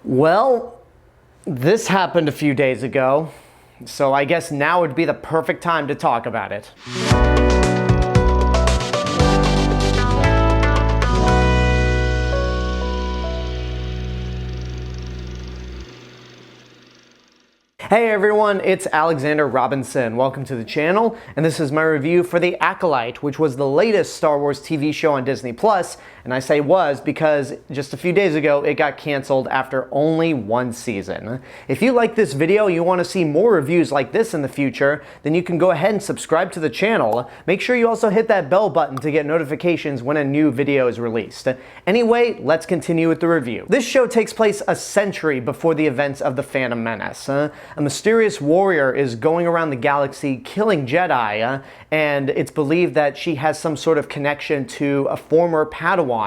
Well, this happened a few days ago, so I guess now would be the perfect time to talk about it. Hey everyone, it's Alexander Robinson. Welcome to the channel, and this is my review for The Acolyte, which was the latest Star Wars TV show on Disney+, and I say was because just a few days ago it got canceled after only one season. If you like this video and you want to see more reviews like this in the future, then you can go ahead and subscribe to the channel. Make sure you also hit that bell button to get notifications when a new video is released. Anyway, let's continue with the review. This show takes place a century before the events of the Phantom Menace. A mysterious warrior is going around the galaxy killing Jedi, and it's believed that she has some sort of connection to a former Padawan.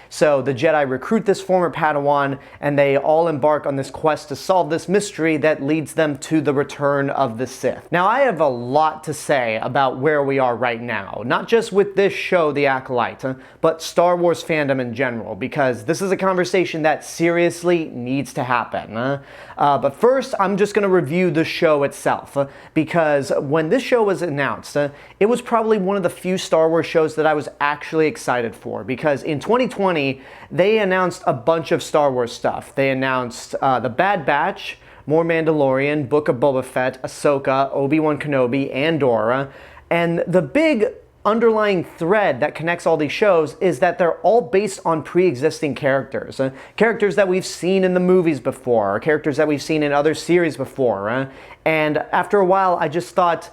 So the Jedi recruit this former Padawan, and they all embark on this quest to solve this mystery that leads them to the return of the Sith. Now, I have a lot to say about where we are right now, not just with this show, The Acolyte, but Star Wars fandom in general, because this is a conversation that seriously needs to happen. But first, I'm just going to review the show itself, because when this show was announced, it was probably one of the few Star Wars shows that I was actually excited for, because in 2020, they announced a bunch of Star Wars stuff. They announced The Bad Batch, more Mandalorian, Book of Boba Fett, Ahsoka, Obi-Wan Kenobi, Andor, and the big underlying thread that connects all these shows is that they're all based on pre-existing characters. Characters that we've seen in the movies before, characters that we've seen in other series before. And after a while, I just thought,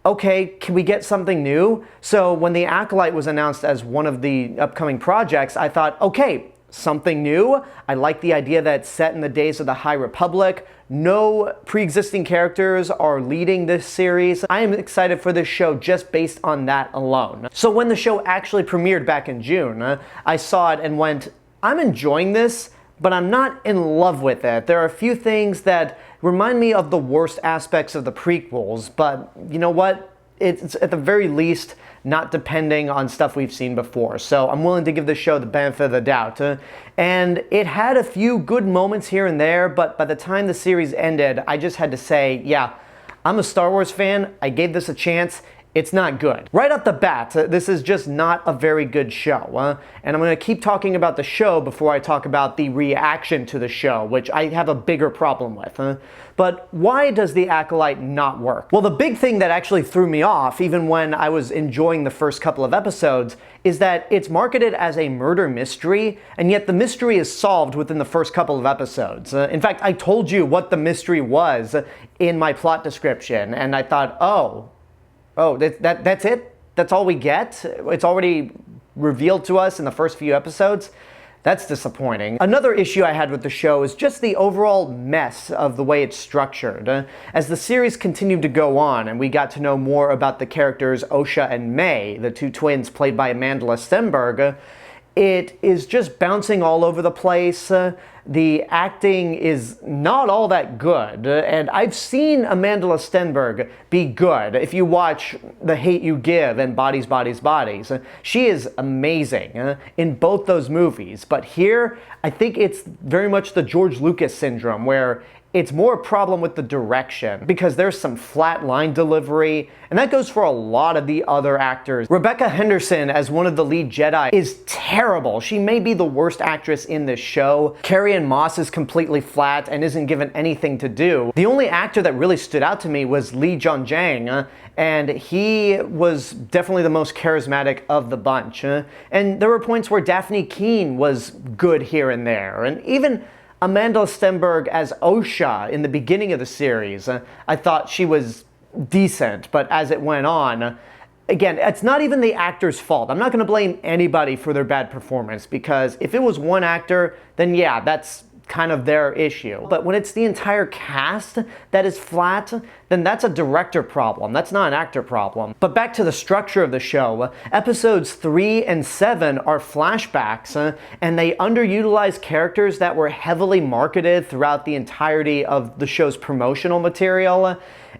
okay, can we get something new? So when The Acolyte was announced as one of the upcoming projects, I thought, okay, something new. I like the idea that it's set in the days of the High Republic. No pre-existing characters are leading this series. I am excited for this show just based on that alone. So when the show actually premiered back in June, I saw it and went, I'm enjoying this, but I'm not in love with it. There are a few things that remind me of the worst aspects of the prequels, but you know what? It's at the very least not depending on stuff we've seen before. So I'm willing to give the show the benefit of the doubt. And it had a few good moments here and there, but by the time the series ended, I just had to say, yeah, I'm a Star Wars fan. I gave this a chance. It's not good. Right off the bat, this is just not a very good show. And I'm going to keep talking about the show before I talk about the reaction to the show, which I have a bigger problem with. But why does The Acolyte not work? Well, the big thing that actually threw me off, even when I was enjoying the first couple of episodes, is that it's marketed as a murder mystery, and yet the mystery is solved within the first couple of episodes. In fact, I told you what the mystery was in my plot description, and I thought, oh, that's it? That's all we get? It's already revealed to us in the first few episodes? That's disappointing. Another issue I had with the show is just the overall mess of the way it's structured. As the series continued to go on and we got to know more about the characters Osha and May, the two twins played by Amandla Stenberg, it is just bouncing all over the place. The acting is not all that good, and I've seen Amandla Stenberg be good. If you watch The Hate U Give and Bodies, Bodies, Bodies, she is amazing in both those movies. But here, I think it's very much the George Lucas syndrome, where it's more a problem with the direction, because there's some flat line delivery, and that goes for a lot of the other actors. Rebecca Henderson as one of the lead Jedi is terrible. She may be the worst actress in this show. Carrie-Anne Moss is completely flat and isn't given anything to do. The only actor that really stood out to me was Jung-jae, and he was definitely the most charismatic of the bunch. And there were points where Dafne Keen was good here and there, and even Amandla Stenberg as Osha in the beginning of the series, I thought she was decent, but as it went on, again, it's not even the actor's fault. I'm not going to blame anybody for their bad performance, because if it was one actor, then yeah, that's kind of their issue. But when it's the entire cast that is flat, then that's a director problem. That's not an actor problem. But back to the structure of the show, episodes 3 and 7 are flashbacks, and they underutilize characters that were heavily marketed throughout the entirety of the show's promotional material,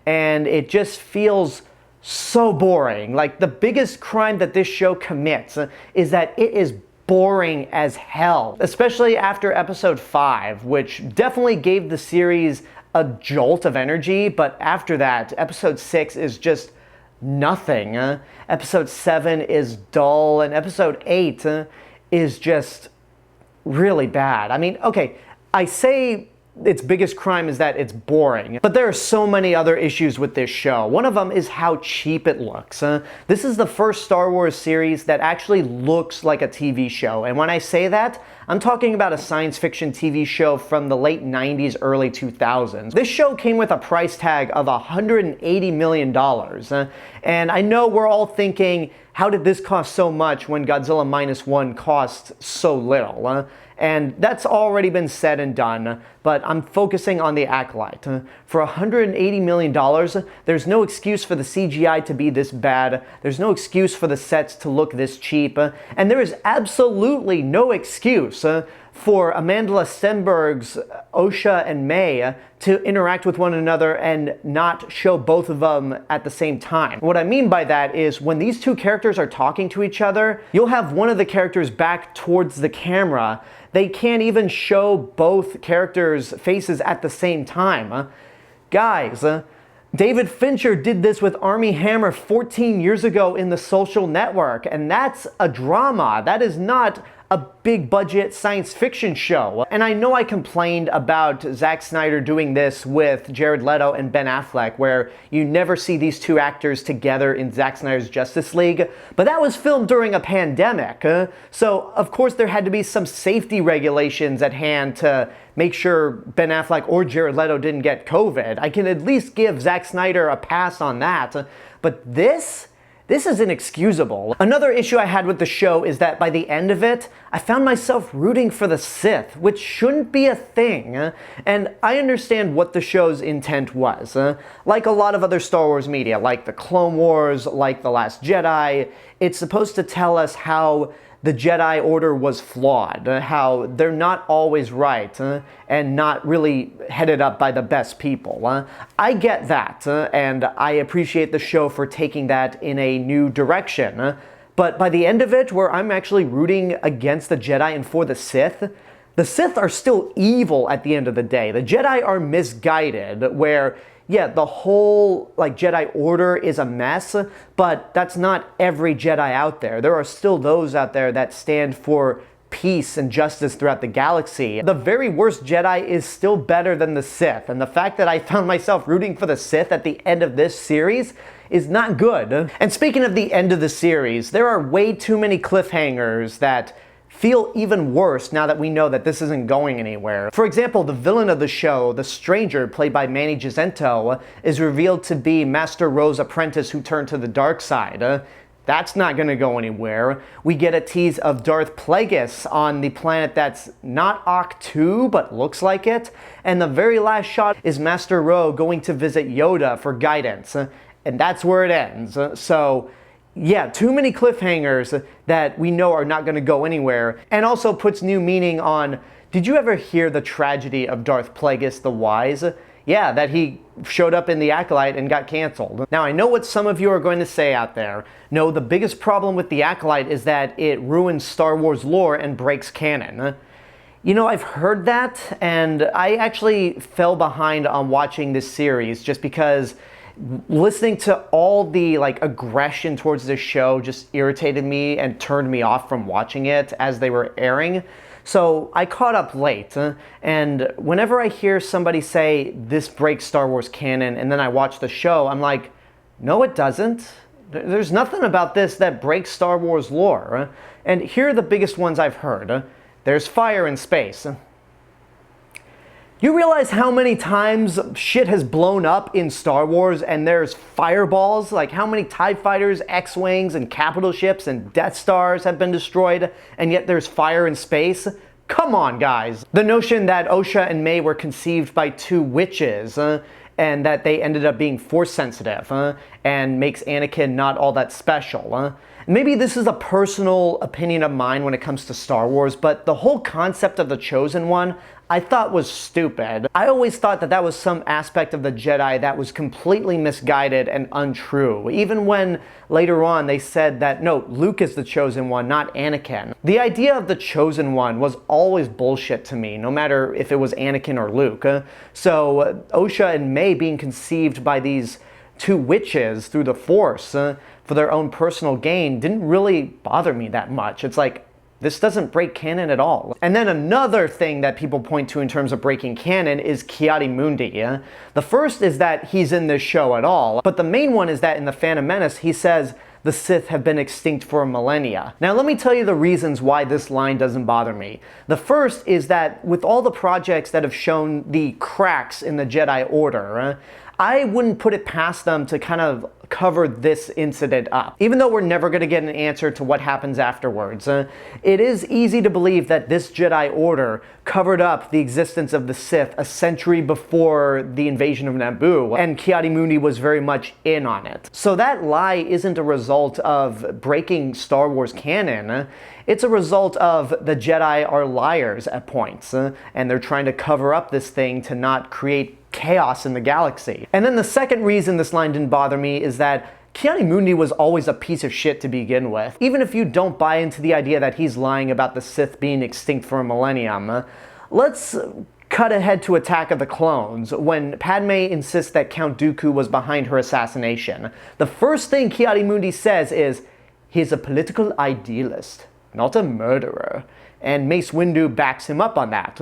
and it just feels so boring. Like, the biggest crime that this show commits is that it is boring as hell, especially after episode 5, which definitely gave the series a jolt of energy, but after that, episode 6 is just nothing. Episode 7 is dull, and episode 8 is just really bad. I mean, okay, I say its biggest crime is that it's boring, but there are so many other issues with this show. One of them is how cheap it looks. This is the first Star Wars series that actually looks like a TV show, and when I say that, I'm talking about a science fiction TV show from the late 90s, early 2000s. This show came with a price tag of $180 million, and I know we're all thinking, how did this cost so much when Godzilla Minus One cost so little? And that's already been said and done, but I'm focusing on the Acolyte. For $180 million, there's no excuse for the CGI to be this bad, there's no excuse for the sets to look this cheap, and there is absolutely no excuse for Amandla Stenberg's Osha and May to interact with one another and not show both of them at the same time. What I mean by that is when these two characters are talking to each other, you'll have one of the characters back towards the camera. They can't even show both characters' faces at the same time. Guys, David Fincher did this with Armie Hammer 14 years ago in The Social Network, and that's a drama. That is not a big budget science fiction show. And I know I complained about Zack Snyder doing this with Jared Leto and Ben Affleck, where you never see these two actors together in Zack Snyder's Justice League, but that was filmed during a pandemic. So of course there had to be some safety regulations at hand to make sure Ben Affleck or Jared Leto didn't get COVID. I can at least give Zack Snyder a pass on that, but this is inexcusable. Another issue I had with the show is that by the end of it, I found myself rooting for the Sith, which shouldn't be a thing. And I understand what the show's intent was. Like a lot of other Star Wars media, like the Clone Wars, like The Last Jedi, it's supposed to tell us how the Jedi Order was flawed, how they're not always right, and not really headed up by the best people. I get that, and I appreciate the show for taking that in a new direction. But by the end of it, where I'm actually rooting against the Jedi and for the Sith are still evil at the end of the day. The Jedi are misguided, where yeah, the whole Jedi Order is a mess, but that's not every Jedi out there. There are still those out there that stand for peace and justice throughout the galaxy. The very worst Jedi is still better than the Sith, and the fact that I found myself rooting for the Sith at the end of this series is not good. And speaking of the end of the series, there are way too many cliffhangers that feel even worse now that we know that this isn't going anywhere. For example, the villain of the show, the Stranger, played by Manny Jacinto, is revealed to be Master Ro's apprentice who turned to the dark side. That's not gonna go anywhere. We get a tease of Darth Plagueis on the planet that's not Ahch-To, but looks like it. And the very last shot is Master Ro going to visit Yoda for guidance. And that's where it ends. So yeah, too many cliffhangers that we know are not going to go anywhere, and also puts new meaning on, did you ever hear the tragedy of Darth Plagueis the Wise? Yeah, that he showed up in the Acolyte and got canceled. Now, I know what some of you are going to say out there. No, the biggest problem with the Acolyte is that it ruins Star Wars lore and breaks canon. You know, I've heard that, and I actually fell behind on watching this series just because listening to all the aggression towards this show just irritated me and turned me off from watching it as they were airing. So I caught up late, and whenever I hear somebody say this breaks Star Wars canon and then I watch the show, I'm like, no it doesn't. There's nothing about this that breaks Star Wars lore. And here are the biggest ones I've heard. There's fire in space. You realize how many times shit has blown up in Star Wars and there's fireballs? Like how many TIE fighters, X-Wings, and capital ships and Death Stars have been destroyed, and yet there's fire in space? Come on, guys. The notion that Osha and May were conceived by two witches, and that they ended up being force sensitive, and makes Anakin not all that special. Maybe this is a personal opinion of mine when it comes to Star Wars, but the whole concept of the Chosen One, I thought was stupid. I always thought that that was some aspect of the Jedi that was completely misguided and untrue, even when later on they said that, no, Luke is the chosen one, not Anakin. The idea of the chosen one was always bullshit to me, no matter if it was Anakin or Luke. So Osha and May being conceived by these two witches through the Force for their own personal gain didn't really bother me that much. It's like, this doesn't break canon at all. And then another thing that people point to in terms of breaking canon is Ki-Adi-Mundi. The first is that he's in this show at all, but the main one is that in The Phantom Menace, he says the Sith have been extinct for millennia. Now let me tell you the reasons why this line doesn't bother me. The first is that with all the projects that have shown the cracks in the Jedi Order, I wouldn't put it past them to kind of cover this incident up. Even though we're never going to get an answer to what happens afterwards, it is easy to believe that this Jedi Order covered up the existence of the Sith a century before the invasion of Naboo, and Ki-Adi-Mundi was very much in on it. So that lie isn't a result of breaking Star Wars canon. It's a result of the Jedi are liars at points, and they're trying to cover up this thing to not create chaos in the galaxy. And then the second reason this line didn't bother me is that Ki-Adi-Mundi was always a piece of shit to begin with. Even if you don't buy into the idea that he's lying about the Sith being extinct for a millennium, let's cut ahead to Attack of the Clones, when Padme insists that Count Dooku was behind her assassination. The first thing Ki-Adi-Mundi says is, he's a political idealist, not a murderer. And Mace Windu backs him up on that.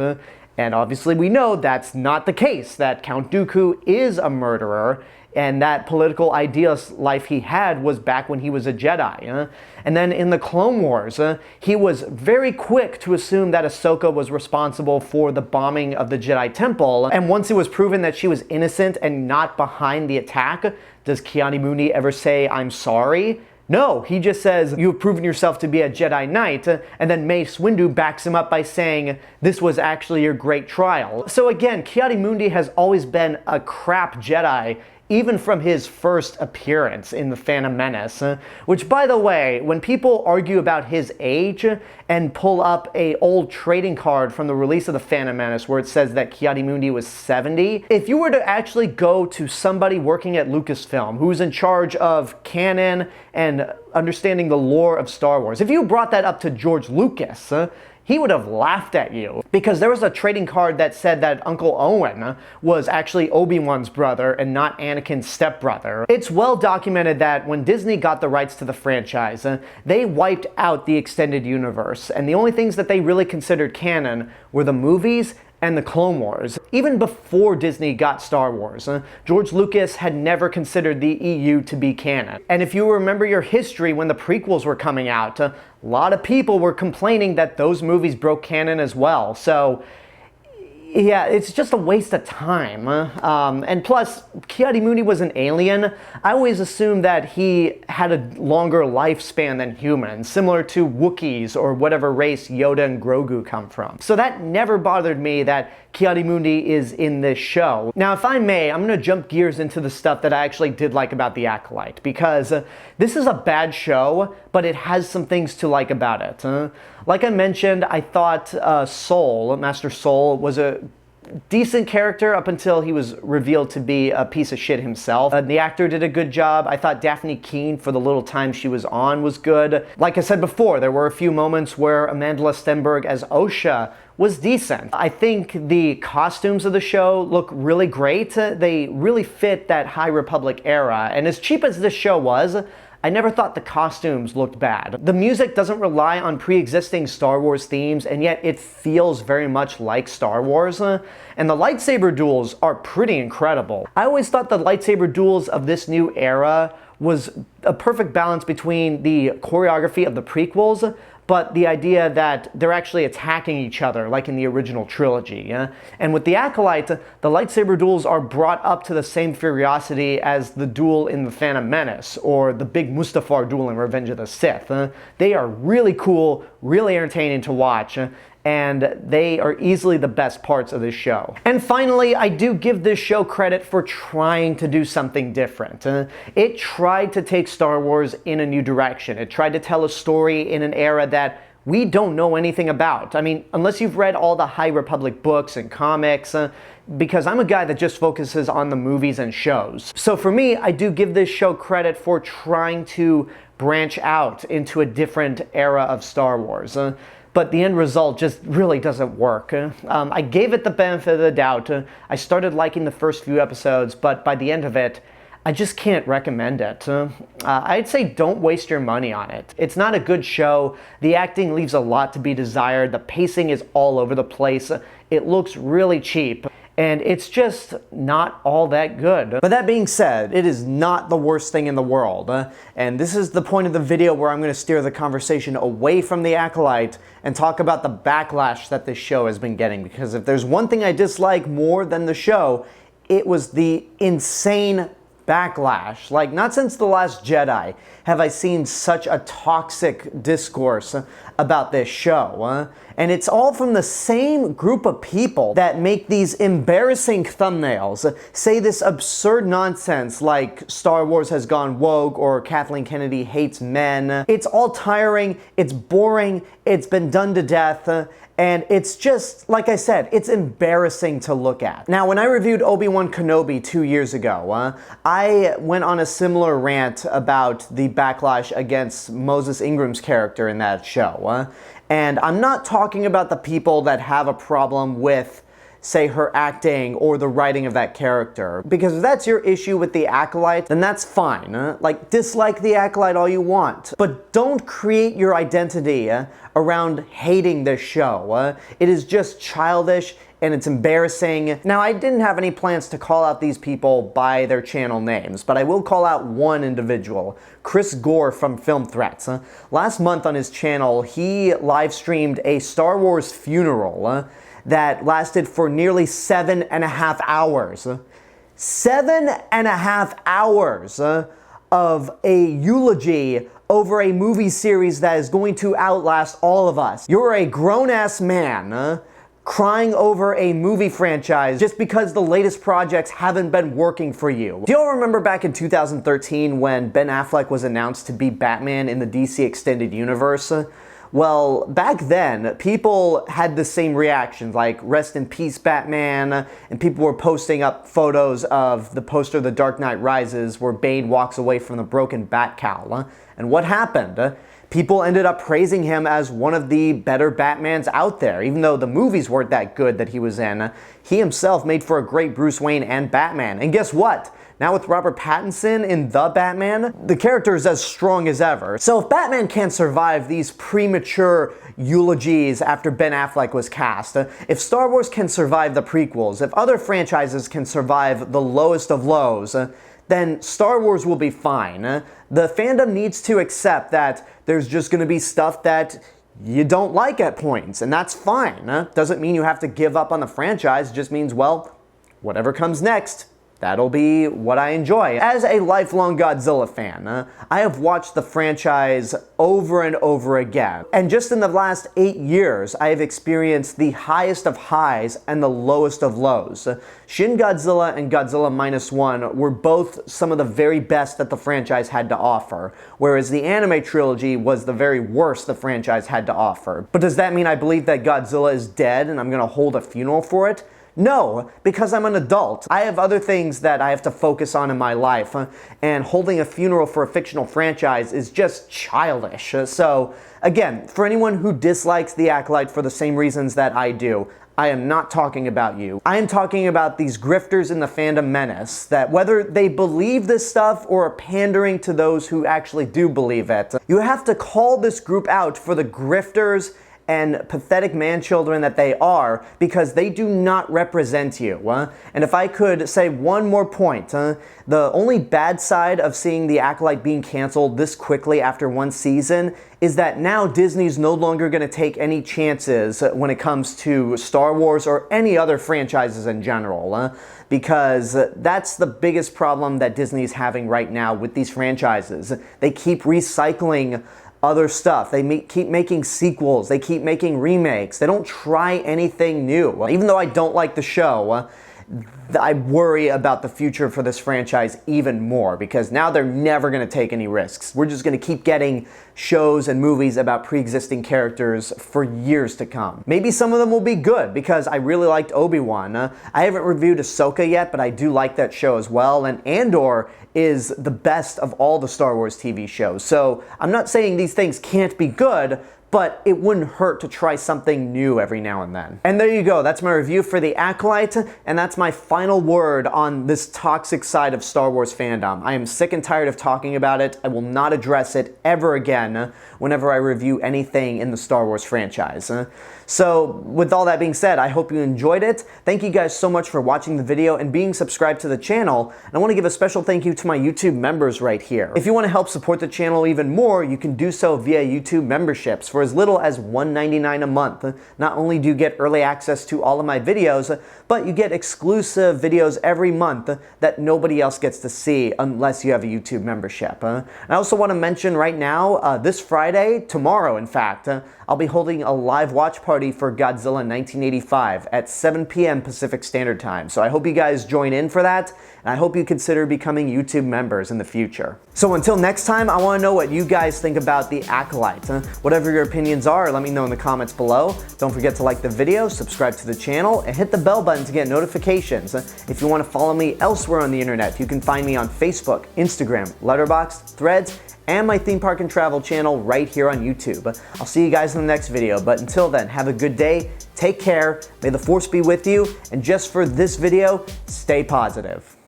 And obviously we know that's not the case, that Count Dooku is a murderer, and that political idealist life he had was back when he was a Jedi. And then in the Clone Wars, he was very quick to assume that Ahsoka was responsible for the bombing of the Jedi Temple, and once it was proven that she was innocent and not behind the attack, does Ki-Adi-Mundi ever say, "I'm sorry"? No, he just says, "You've proven yourself to be a Jedi Knight," and then Mace Windu backs him up by saying, "This was actually your great trial." So again, Ki-Adi-Mundi has always been a crap Jedi, even from his first appearance in The Phantom Menace, which, by the way, when people argue about his age and pull up a old trading card from the release of The Phantom Menace where it says that Ki-Adi-Mundi was 70, if you were to actually go to somebody working at Lucasfilm who's in charge of canon and understanding the lore of Star Wars, if you brought that up to George Lucas, he would have laughed at you, because there was a trading card that said that Uncle Owen was actually Obi-Wan's brother and not Anakin's stepbrother. It's well documented that when Disney got the rights to the franchise, they wiped out the extended universe, and the only things that they really considered canon were the movies and the Clone Wars. Even before Disney got Star Wars, George Lucas had never considered the EU to be canon. And if you remember your history when the prequels were coming out, a lot of people were complaining that those movies broke canon as well. So yeah, it's just a waste of time. And plus, Ki-Adi-Mundi was an alien. I always assumed that he had a longer lifespan than humans, similar to Wookiees or whatever race Yoda and Grogu come from. So that never bothered me that Ki-Adi-Mundi is in this show. Now, if I may, I'm going to jump gears into the stuff that I actually did like about The Acolyte, because this is a bad show, but it has some things to like about it. Like I mentioned, I thought Master Soul, was a decent character up until he was revealed to be a piece of shit himself. The actor did a good job. I thought Dafne Keen, for the little time she was on, was good. Like I said before, there were a few moments where Amandla Stenberg as Osha was decent. I think the costumes of the show look really great. They really fit that High Republic era, and as cheap as this show was, I never thought the costumes looked bad. The music doesn't rely on pre-existing Star Wars themes, and yet it feels very much like Star Wars. And the lightsaber duels are pretty incredible. I always thought the lightsaber duels of this new era was a perfect balance between the choreography of the prequels, but the idea that they're actually attacking each other, like in the original trilogy. And with The Acolyte, the lightsaber duels are brought up to the same ferocity as the duel in The Phantom Menace, or the big Mustafar duel in Revenge of the Sith. They are really cool, really entertaining to watch, and they are easily the best parts of this show. And finally, I do give this show credit for trying to do something different. It tried to take Star Wars in a new direction. It tried to tell a story in an era that we don't know anything about. I mean, unless you've read all the High Republic books and comics, because I'm a guy that just focuses on the movies and shows. So for me, I do give this show credit for trying to branch out into a different era of Star Wars. But the end result just really doesn't work. I gave it the benefit of the doubt. I started liking the first few episodes, but by the end of it, I just can't recommend it. I'd say don't waste your money on it. It's not a good show. The acting leaves a lot to be desired. The pacing is all over the place. It looks really cheap. And it's just not all that good. But that being said, it is not the worst thing in the world. And this is the point of the video where I'm going to steer the conversation away from the Acolyte and talk about the backlash that this show has been getting. Because if there's one thing I dislike more than the show, it was the insane backlash. Like, not since The Last Jedi have I seen such a toxic discourse about this show. And it's all from the same group of people that make these embarrassing thumbnails, say this absurd nonsense like Star Wars has gone woke or Kathleen Kennedy hates men. It's all tiring, it's boring, it's been done to death, and it's just, like I said, it's embarrassing to look at. Now, when I reviewed Obi-Wan Kenobi 2 years ago, I went on a similar rant about the backlash against Moses Ingram's character in that show. And I'm not talking about the people that have a problem with, say, her acting or the writing of that character. Because if that's your issue with the Acolyte, then that's fine. Like, dislike the Acolyte all you want. But don't create your identity around hating this show. It is just childish and it's embarrassing. Now, I didn't have any plans to call out these people by their channel names, but I will call out one individual, Chris Gore from Film Threats. Last month on his channel, he live streamed a Star Wars funeral that lasted for nearly 7.5 hours. 7.5 hours of a eulogy over a movie series that is going to outlast all of us. You're a grown-ass man crying over a movie franchise just because the latest projects haven't been working for you. Do y'all remember back in 2013 when Ben Affleck was announced to be Batman in the DC Extended Universe? Well, back then, people had the same reactions, like rest in peace Batman, and people were posting up photos of the poster of The Dark Knight Rises where Bane walks away from the broken bat cowl. And what happened? People ended up praising him as one of the better Batmans out there, even though the movies weren't that good that he was in. He himself made for a great Bruce Wayne and Batman. And guess what? Now with Robert Pattinson in The Batman, the character is as strong as ever. So if Batman can't survive these premature eulogies after Ben Affleck was cast, if Star Wars can survive the prequels, if other franchises can survive the lowest of lows, then Star Wars will be fine. The fandom needs to accept that there's just going to be stuff that you don't like at points, and that's fine. Doesn't mean you have to give up on the franchise, it just means, well, whatever comes next, that'll be what I enjoy. As a lifelong Godzilla fan, I have watched the franchise over and over again. And just in the last 8 years, I have experienced the highest of highs and the lowest of lows. Shin Godzilla and Godzilla Minus One were both some of the very best that the franchise had to offer, whereas the anime trilogy was the very worst the franchise had to offer. But does that mean I believe that Godzilla is dead and I'm gonna hold a funeral for it? No, because I'm an adult. I have other things that I have to focus on in my life, and holding a funeral for a fictional franchise is just childish. So, again, for anyone who dislikes The Acolyte for the same reasons that I do, I am not talking about you. I am talking about these grifters in the fandom menace that whether they believe this stuff or are pandering to those who actually do believe it, you have to call this group out for the grifters and pathetic man-children that they are, because they do not represent you. And if I could say one more point, the only bad side of seeing The Acolyte being canceled this quickly after one season is that now Disney's no longer going to take any chances when it comes to Star Wars or any other franchises in general, because that's the biggest problem that Disney's having right now with these franchises. They keep recycling other stuff. They keep making sequels. They keep making remakes. They don't try anything new. Even though I don't like the show, I worry about the future for this franchise even more, because now they're never going to take any risks. We're just going to keep getting shows and movies about pre-existing characters for years to come. Maybe some of them will be good, because I really liked Obi-Wan. I haven't reviewed Ahsoka yet, but I do like that show as well, and Andor is the best of all the Star Wars TV shows. So I'm not saying these things can't be good, but it wouldn't hurt to try something new every now and then. And there you go, that's my review for The Acolyte, and that's my final word on this toxic side of Star Wars fandom. I am sick and tired of talking about it. I will not address it ever again whenever I review anything in the Star Wars franchise. So with all that being said, I hope you enjoyed it. Thank you guys so much for watching the video and being subscribed to the channel. And I want to give a special thank you to my YouTube members right here. If you want to help support the channel even more, you can do so via YouTube memberships for as little as $1.99 a month. Not only do you get early access to all of my videos, but you get exclusive videos every month that nobody else gets to see unless you have a YouTube membership. I also want to mention right now, this Friday, tomorrow in fact, I'll be holding a live watch party for Godzilla 1985 at 7 p.m. Pacific Standard Time. So I hope you guys join in for that, and I hope you consider becoming YouTube members in the future. So until next time, I want to know what you guys think about The Acolyte. Whatever your opinions are, let me know in the comments below. Don't forget to like the video, subscribe to the channel, and hit the bell button to get notifications. If you want to follow me elsewhere on the internet, you can find me on Facebook, Instagram, Letterboxd, Threads, and my theme park and travel channel right here on YouTube. I'll see you guys in the next video, but until then, have a good day, take care, may the force be with you, and just for this video, stay positive.